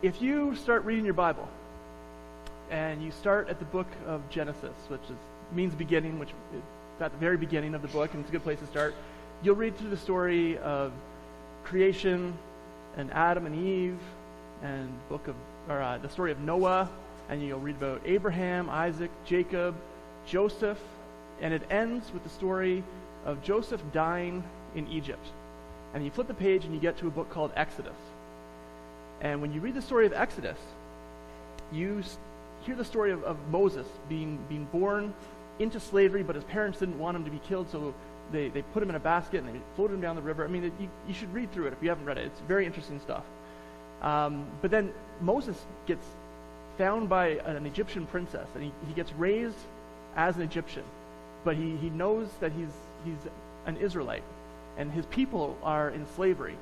if you start reading your Bible, and you start at the book of Genesis, means beginning, which is at the very beginning of the book, and it's a good place to start, you'll read through the story of creation, and Adam and Eve, and the story of Noah, and you'll read about Abraham, Isaac, Jacob, Joseph, and it ends with the story of Joseph dying in Egypt. And you flip the page and you get to a book called Exodus. And when you read the story of Exodus, you hear the story of Moses being born into slavery, but his parents didn't want him to be killed, so they put him in a basket and they floated him down the river. I mean, you should read through it if you haven't read it. It's very interesting stuff. But then Moses gets found by an Egyptian princess, and he gets raised as an Egyptian, but he knows that he's an Israelite, and his people are in slavery,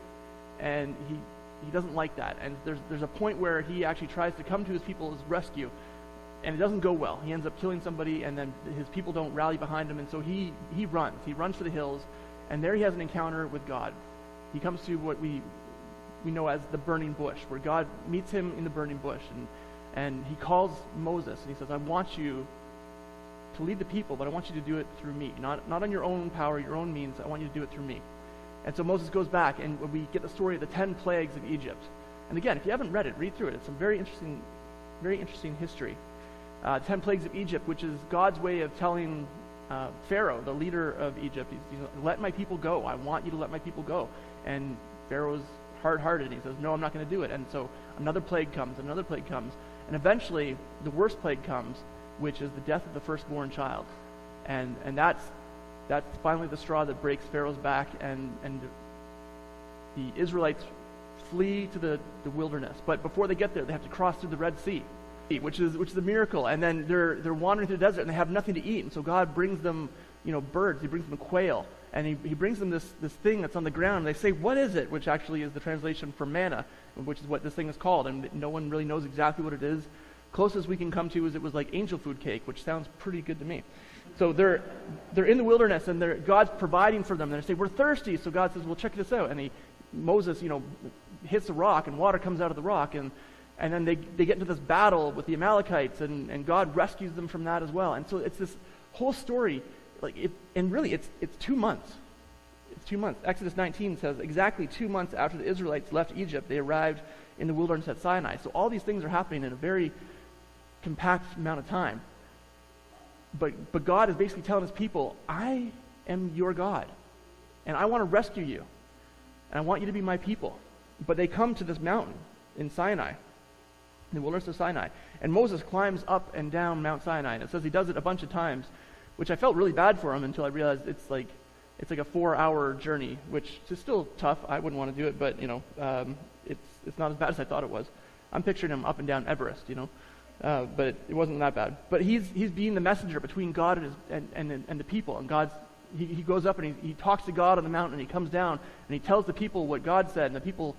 and he doesn't like that. And there's a point where he actually tries to come to his people's rescue, and it doesn't go well. He ends up killing somebody, and then his people don't rally behind him, and so he runs for the hills, and there he has an encounter with God. He comes to what we know as the burning bush, where God meets him in the burning bush, and he calls Moses, and he says, I want you to lead the people, but I want you to do it through me. Not on your own power, your own means. I want you to do it through me. And so Moses goes back, and we get the story of the 10 plagues of Egypt. And again, if you haven't read it, read through it. It's some very interesting history. 10 plagues of Egypt, which is God's way of telling Pharaoh, the leader of Egypt, he's let my people go. I want you to let my people go. And Pharaoh's hard-hearted. He says, no, I'm not going to do it. And so another plague comes, and eventually the worst plague comes, which is the death of the firstborn child. And that's finally the straw that breaks Pharaoh's back, and the Israelites flee to the wilderness. But before they get there, they have to cross through the Red Sea, which is a miracle. And then they're wandering through the desert, and they have nothing to eat. And so God brings them, birds. He brings them quail, and he brings them this thing that's on the ground. And they say, "What is it?" Which actually is the translation for manna, which is what this thing is called. And no one really knows exactly what it is. Closest we can come to is it was like angel food cake, which sounds pretty good to me. So they're in the wilderness, and God's providing for them. And they say, "We're thirsty." So God says, "Well, check this out." And Moses, hits a rock, and water comes out of the rock, and then they get into this battle with the Amalekites, and God rescues them from that as well. And so it's this whole story, it's 2 months. It's 2 months. Exodus 19 says exactly 2 months after the Israelites left Egypt, they arrived in the wilderness at Sinai. So all these things are happening in a very compact amount of time. But God is basically telling his people, I am your God, and I want to rescue you, and I want you to be my people. But they come to this mountain in Sinai, in the wilderness of Sinai, and Moses climbs up and down Mount Sinai, and it says he does it a bunch of times, which I felt really bad for him until I realized it's like a 4-hour journey, which is still tough. I wouldn't want to do it, but it's not as bad as I thought it was. I'm picturing him up and down Everest, but it wasn't that bad. But he's being the messenger between God and the people. And he goes up and he talks to God on the mountain, and he comes down and he tells the people what God said, and the people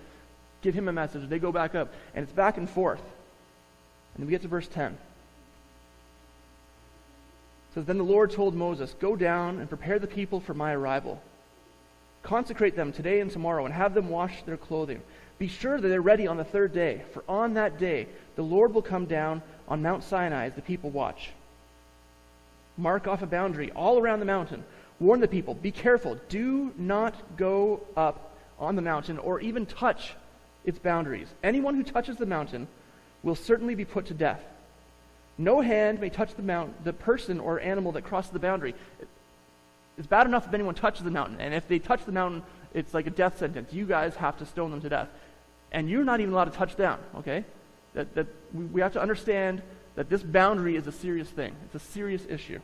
give him a message. They go back up, and it's back and forth. And then we get to verse 10. It says, "Then the Lord told Moses, 'Go down and prepare the people for my arrival. Consecrate them today and tomorrow, and have them wash their clothing. Be sure that they're ready on the 3rd day, for on that day the Lord will come down on Mount Sinai as the people watch. Mark off a boundary all around the mountain. Warn the people, be careful, do not go up on the mountain or even touch its boundaries. Anyone who touches the mountain will certainly be put to death. No hand may touch the person or animal that crosses the boundary.'" It's bad enough if anyone touches the mountain, and if they touch the mountain, it's like a death sentence. You guys have to stone them to death. And you're not even allowed to touch down, okay? That we have to understand that this boundary is a serious thing. It's a serious issue.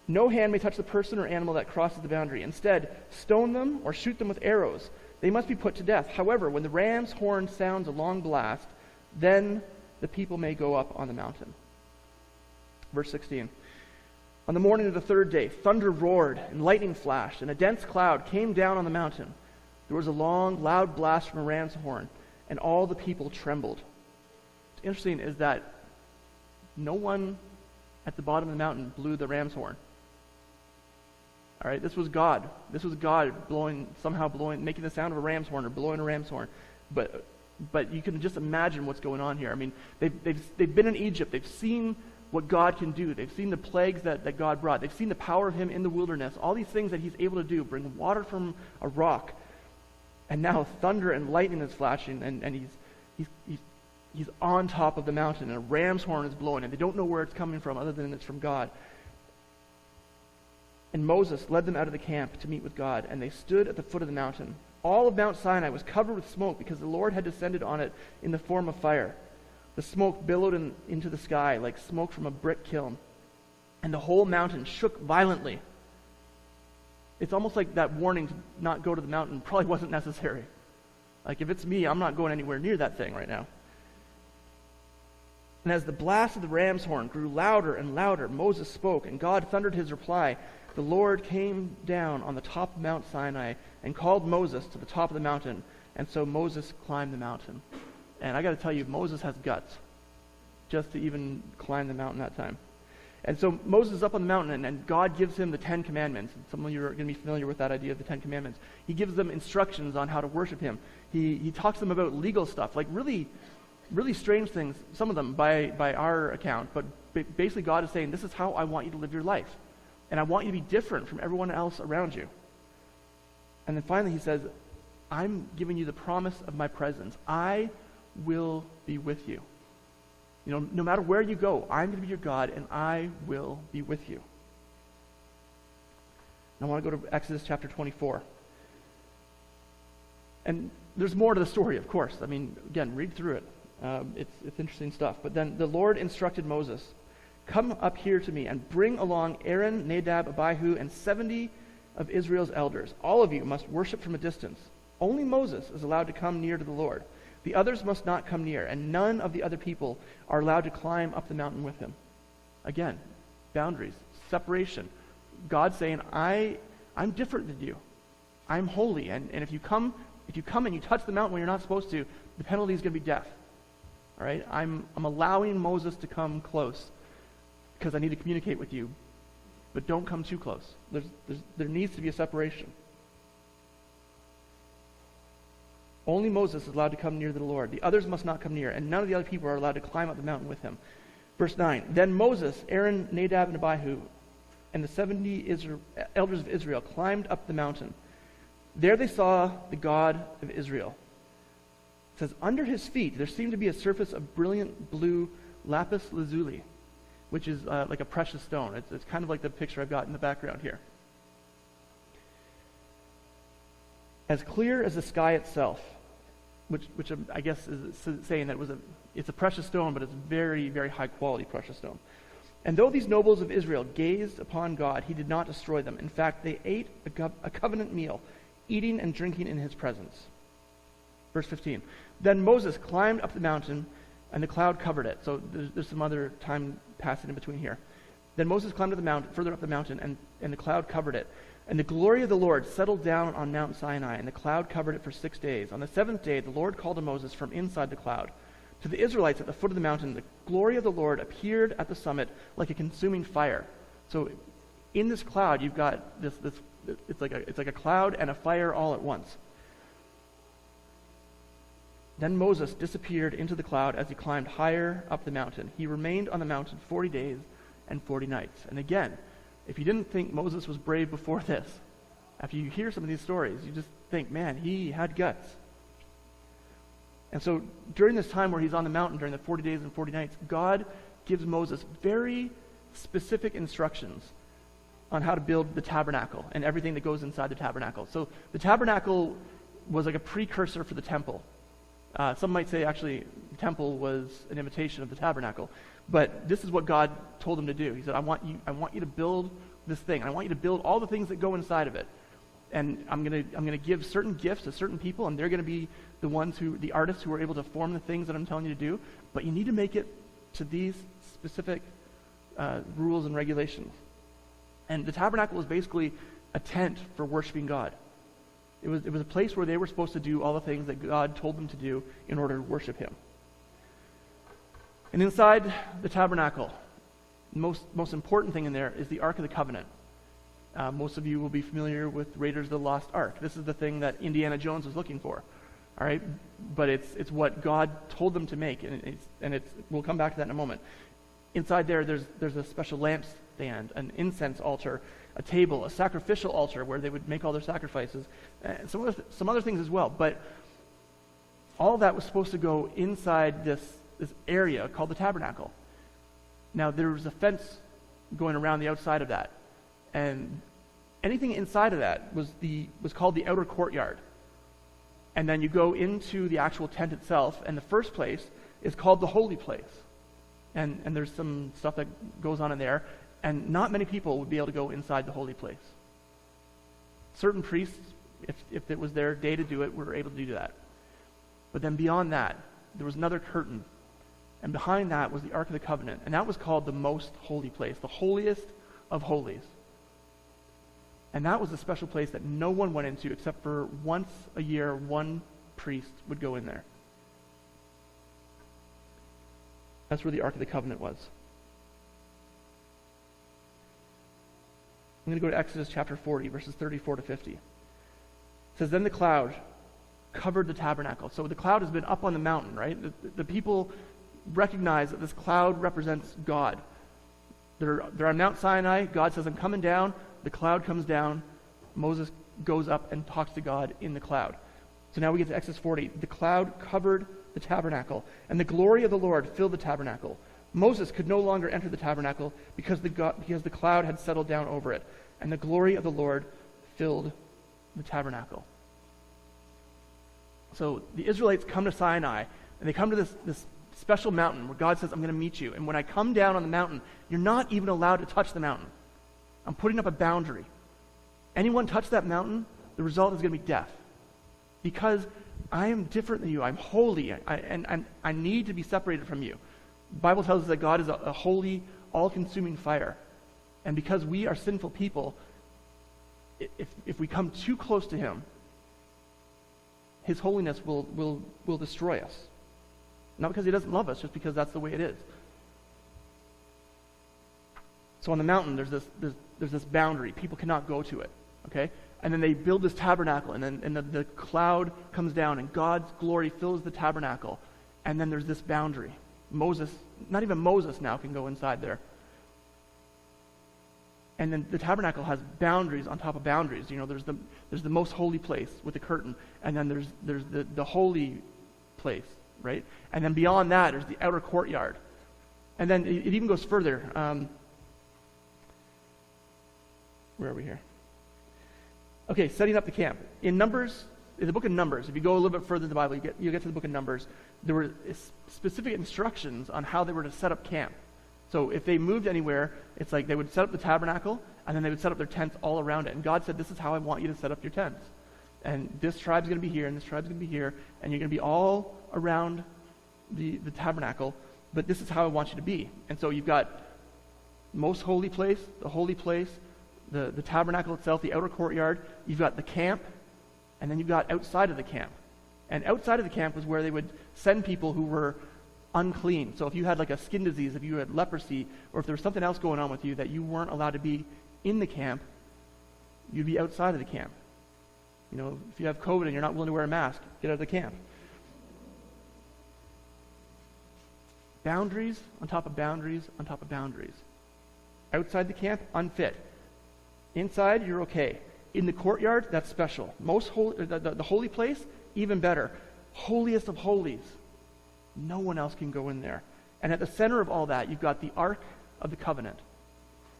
"No hand may touch the person or animal that crosses the boundary. Instead, stone them or shoot them with arrows. They must be put to death. However, when the ram's horn sounds a long blast, then the people may go up on the mountain." Verse 16. "On the morning of the 3rd day, thunder roared and lightning flashed, and a dense cloud came down on the mountain. There was a long, loud blast from a ram's horn, and all the people trembled." What's interesting is that no one at the bottom of the mountain blew the ram's horn. All right, this was God. This was God making the sound of a ram's horn or blowing a ram's horn. But but you can just imagine what's going on here. I mean, they've been in Egypt. They've seen what God can do. They've seen the plagues that God brought. They've seen the power of him in the wilderness. All these things that he's able to do, bring water from a rock. And now thunder and lightning is flashing, and he's on top of the mountain, and a ram's horn is blowing, and they don't know where it's coming from other than it's from God. And Moses led them out of the camp to meet with God, and they stood at the foot of the mountain. All of Mount Sinai was covered with smoke because the Lord had descended on it in the form of fire. The smoke billowed into the sky like smoke from a brick kiln, and the whole mountain shook violently. It's almost like that warning to not go to the mountain probably wasn't necessary. Like, if it's me, I'm not going anywhere near that thing right now. And as the blast of the ram's horn grew louder and louder, Moses spoke, and God thundered his reply. The Lord came down on the top of Mount Sinai and called Moses to the top of the mountain, and so Moses climbed the mountain. And I got to tell you, Moses has guts just to even climb the mountain that time. And so Moses is up on the mountain, and God gives him the 10 Commandments. And some of you are going to be familiar with that idea of the 10 Commandments. He gives them instructions on how to worship him. He talks to them about legal stuff, like really, really strange things, some of them by our account. But basically God is saying, this is how I want you to live your life. And I want you to be different from everyone else around you. And then finally he says, I'm giving you the promise of my presence. I will be with you. You know, no matter where you go, I'm going to be your God, and I will be with you. And I want to go to Exodus chapter 24. And there's more to the story, of course. I mean, again, read through it. It's interesting stuff. But then the Lord instructed Moses, come up here to me and bring along Aaron, Nadab, Abihu, and 70 of Israel's elders. All of you must worship from a distance. Only Moses is allowed to come near to the Lord. The others must not come near, and none of the other people are allowed to climb up the mountain with him. Again, boundaries, separation. God saying, I'm different than you. I'm holy, and if you come and you touch the mountain when you're not supposed to, the penalty is going to be death. All right? I'm allowing Moses to come close because I need to communicate with you, but don't come too close. There needs to be a separation. Only Moses is allowed to come near to the Lord. The others must not come near, and none of the other people are allowed to climb up the mountain with him. Verse 9, then Moses, Aaron, Nadab, and Abihu, and the 70 elders of Israel climbed up the mountain. There they saw the God of Israel. It says, under his feet there seemed to be a surface of brilliant blue lapis lazuli, which is like a precious stone. It's kind of like the picture I've got in the background here. As clear as the sky itself, which I guess is saying that it's a precious stone, but it's very, very high quality precious stone. And though these nobles of Israel gazed upon God, he did not destroy them. In fact, they ate a covenant meal, eating and drinking in his presence. Verse 15, then Moses climbed up the mountain, and the cloud covered it. So there's some other time passing in between here. Then Moses climbed up the mountain, further up the mountain, and the cloud covered it. And the glory of the Lord settled down on Mount Sinai, and the cloud covered it for 6 days. On the 7th day, the Lord called to Moses from inside the cloud. To the Israelites at the foot of the mountain, the glory of the Lord appeared at the summit like a consuming fire. So in this cloud, you've got this it's like a cloud and a fire all at once. Then Moses disappeared into the cloud as he climbed higher up the mountain. He remained on the mountain 40 days and 40 nights. And again, if you didn't think Moses was brave before this, after you hear some of these stories, you just think, man, he had guts. And so during this time where he's on the mountain, during the 40 days and 40 nights, God gives Moses very specific instructions on how to build the tabernacle and everything that goes inside the tabernacle. So the tabernacle was like a precursor for the temple. Some might say, actually, the temple was an imitation of the tabernacle. But this is what God told him to do. He said, I want you to build this thing. I want you to build all the things that go inside of it. And I'm gonna give certain gifts to certain people, and they're gonna be the artists who are able to form the things that I'm telling you to do. But you need to make it to these specific rules and regulations. And the tabernacle was basically a tent for worshiping God. It was a place where they were supposed to do all the things that God told them to do in order to worship him. And inside the tabernacle, the most important thing in there is the Ark of the Covenant. Most of you will be familiar with Raiders of the Lost Ark. This is the thing that Indiana Jones was looking for. all right? But it's what God told them to make, and we'll come back to that in a moment. Inside there's a special lampstand, an incense altar, a table, a sacrificial altar where they would make all their sacrifices, and some other things as well. But all that was supposed to go inside this area called the tabernacle. Now there was a fence going around the outside of that, and anything inside of that was called the outer courtyard. And then you go into the actual tent itself, and the first place is called the holy place. And there's some stuff that goes on in there, and not many people would be able to go inside the holy place. Certain priests, if it was their day to do it, were able to do that. But then beyond that, there was another curtain, and behind that was the Ark of the Covenant, and that was called the most holy place, the holiest of holies. And that was a special place that no one went into except for once a year, one priest would go in there. That's where the Ark of the Covenant was. I'm going to go to Exodus chapter 40, verses 34 to 50. It says, "Then the cloud covered the tabernacle." So the cloud has been up on the mountain, right? The people recognize that this cloud represents God. They're on Mount Sinai. God says, "I'm coming down." The cloud comes down. Moses goes up and talks to God in the cloud. So now we get to Exodus 40. "The cloud covered the tabernacle, and the glory of the Lord filled the tabernacle. Moses could no longer enter the tabernacle because the cloud had settled down over it, and the glory of the Lord filled the tabernacle." So the Israelites come to Sinai, and they come to this special mountain where God says, "I'm going to meet you. And when I come down on the mountain, you're not even allowed to touch the mountain. I'm putting up a boundary. Anyone touch that mountain, the result is going to be death. Because I am different than you. I'm holy, and I need to be separated from you." The Bible tells us that God is a holy, all-consuming fire. And because we are sinful people, if we come too close to him, his holiness will destroy us. Not because he doesn't love us, just because that's the way it is. So on the mountain, there's this boundary. People cannot go to it, okay? And then they build this tabernacle, and then the cloud comes down, and God's glory fills the tabernacle. And then there's this boundary. Moses, not even Moses now can go inside there. And then the tabernacle has boundaries on top of boundaries. You know, there's the most holy place with the curtain, and then there's the holy place, right? And then beyond that, there's the outer courtyard. And then it even goes further. Where are we here? Okay, setting up the camp. In the book of Numbers, if you go a little bit further in the Bible, you get to the book of Numbers, there were specific instructions on how they were to set up camp. So if they moved anywhere, it's like they would set up the tabernacle, and then they would set up their tents all around it. And God said, "This is how I want you to set up your tents. And this tribe's going to be here, and this tribe's going to be here, and you're going to be all around the tabernacle, but this is how I want you to be." And so you've got most holy place, the holy place, the tabernacle itself, the outer courtyard. You've got the camp, and then you've got outside of the camp. And outside of the camp was where they would send people who were unclean. So if you had like a skin disease, if you had leprosy, or if there was something else going on with you that you weren't allowed to be in the camp, you'd be outside of the camp. You know, if you have COVID and you're not willing to wear a mask, get out of the camp. Boundaries on top of boundaries on top of boundaries. Outside the camp, unfit. Inside, you're okay. In the courtyard, that's special. Most holy, the holy place, even better. Holiest of holies. No one else can go in there. And at the center of all that, you've got the Ark of the Covenant.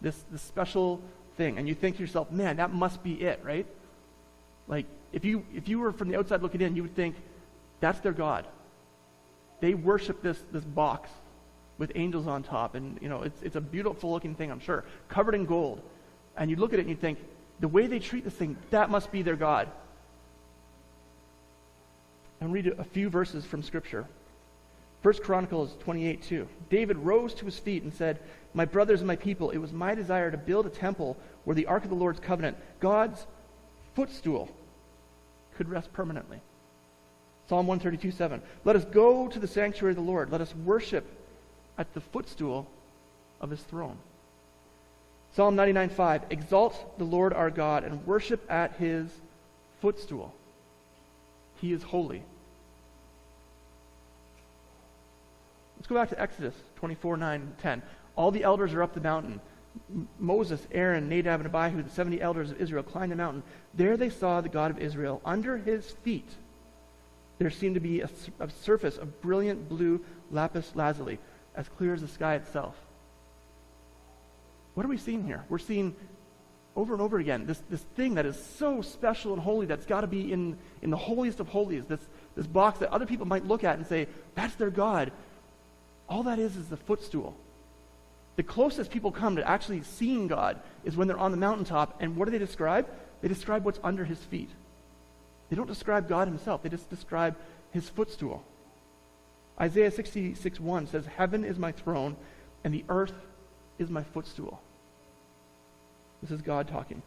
This special thing. And you think to yourself, man, that must be it, right? Like, if you were from the outside looking in, you would think, that's their God. They worship this box with angels on top. And, you know, it's a beautiful looking thing, I'm sure. Covered in gold. And you look at it and you think, the way they treat this thing, that must be their God. And read a few verses from Scripture. 1 Chronicles 28:2. David rose to his feet and said, "My brothers and my people, it was my desire to build a temple where the Ark of the Lord's covenant, God's footstool, could rest permanently." Psalm 132:7. Let us go to the sanctuary of the Lord. Let us worship at the footstool of his throne. Psalm 99:5. Exalt the Lord our God and worship at his footstool. He is holy. Let's go back to Exodus 24, 9, and 10. All the elders are up the mountain. Moses, Aaron, Nadab, and Abihu, the 70 elders of Israel, climbed the mountain. There they saw the God of Israel. Under his feet there seemed to be a surface of brilliant blue lapis lazuli, as clear as the sky itself. What are we seeing here? We're seeing over and over again this thing that is so special and holy that's got to be in the holiest of holies, this box that other people might look at and say, that's their God. All that is the footstool. The closest people come to actually seeing God is when they're on the mountaintop, and what do they describe? They describe what's under his feet. They don't describe God himself, they just describe his footstool. Isaiah 66:1 says, heaven is my throne, and the earth is my footstool. This is God talking.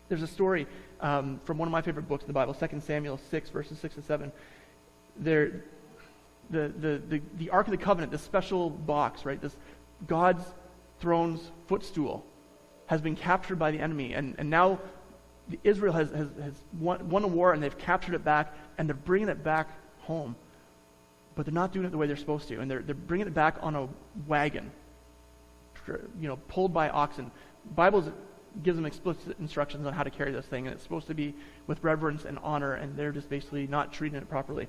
There's a story from one of my favorite books in the Bible, 2 Samuel 6, verses 6 and 7. The Ark of the Covenant, this special box, right? This God's throne's footstool has been captured by the enemy, and now Israel has won a war, and they've captured it back, and they're bringing it back home. But they're not doing it the way they're supposed to, and they're bringing it back on a wagon, pulled by oxen. Bible gives them explicit instructions on how to carry this thing, and it's supposed to be with reverence and honor, and they're just basically not treating it properly.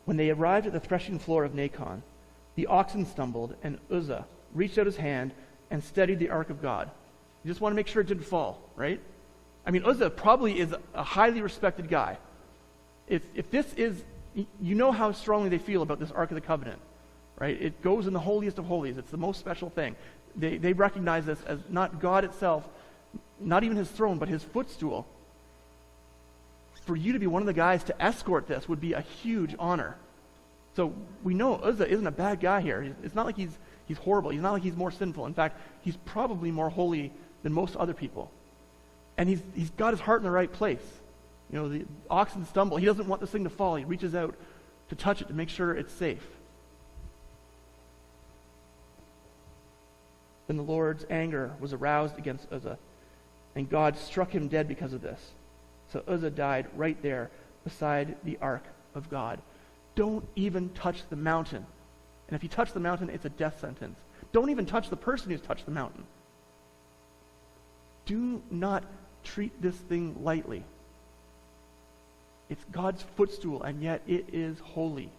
When they arrived at the threshing floor of Nacon, the oxen stumbled, and Uzzah reached out his hand and steadied the ark of God. You just want to make sure it didn't fall, right? I mean, Uzzah probably is a highly respected guy. If this is, you know how strongly they feel about this Ark of the Covenant, right? It goes in the holiest of holies. It's the most special thing. They recognize this as not God itself, not even his throne, but his footstool. For you to be one of the guys to escort this would be a huge honor. So we know Uzzah isn't a bad guy here. It's not like he's horrible. He's not like he's more sinful. In fact, he's probably more holy than most other people. And he's got his heart in the right place. The oxen stumble. He doesn't want this thing to fall. He reaches out to touch it to make sure it's safe. Then the Lord's anger was aroused against Uzzah, and God struck him dead because of this. So Uzzah died right there beside the ark of God. Don't even touch the mountain. And if you touch the mountain, it's a death sentence. Don't even touch the person who's touched the mountain. Do not treat this thing lightly. It's God's footstool, and yet it is holy.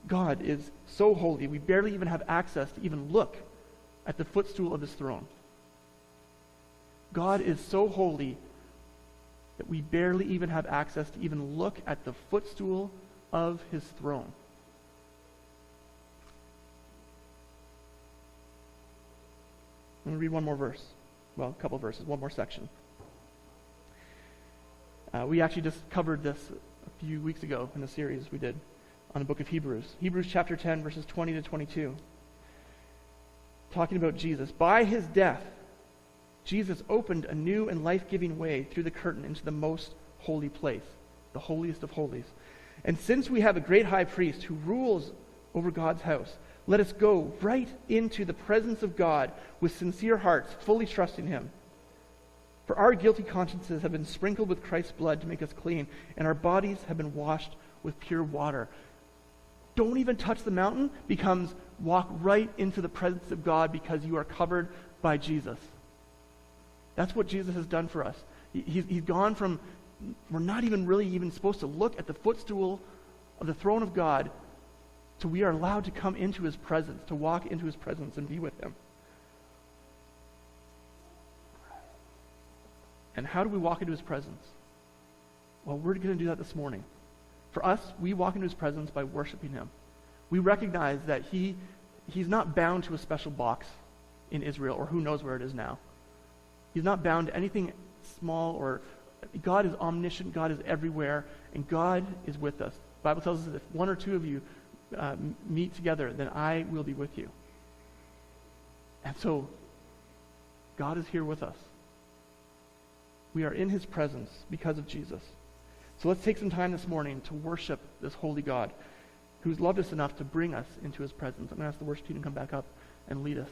God is so holy, we barely even have access to even look at the footstool of his throne. God is so holy that we barely even have access to even look at the footstool of his throne. I'm going to read one more verse. Well, a couple verses, one more section. We actually just covered this a few weeks ago in the series we did on the book of Hebrews. Hebrews chapter 10, verses 20 to 22. Talking about Jesus. By his death, Jesus opened a new and life-giving way through the curtain into the most holy place, the holiest of holies. And since we have a great high priest who rules over God's house, let us go right into the presence of God with sincere hearts, fully trusting him. For our guilty consciences have been sprinkled with Christ's blood to make us clean, and our bodies have been washed with pure water. Don't even touch the mountain becomes walk right into the presence of God because you are covered by Jesus. That's what Jesus has done for us. He's gone from, we're not even really even supposed to look at the footstool of the throne of God, to we are allowed to come into his presence, to walk into his presence and be with him. And how do we walk into his presence? Well, we're going to do that this morning. For us, we walk into his presence by worshiping him. We recognize that he's not bound to a special box in Israel, or who knows where it is now. He's not bound to anything small, or God is omniscient, God is everywhere, and God is with us. The Bible tells us that if one or two of you meet together, then I will be with you. And so, God is here with us. We are in his presence because of Jesus. So let's take some time this morning to worship this holy God who's loved us enough to bring us into his presence. I'm going to ask the worship team to come back up and lead us.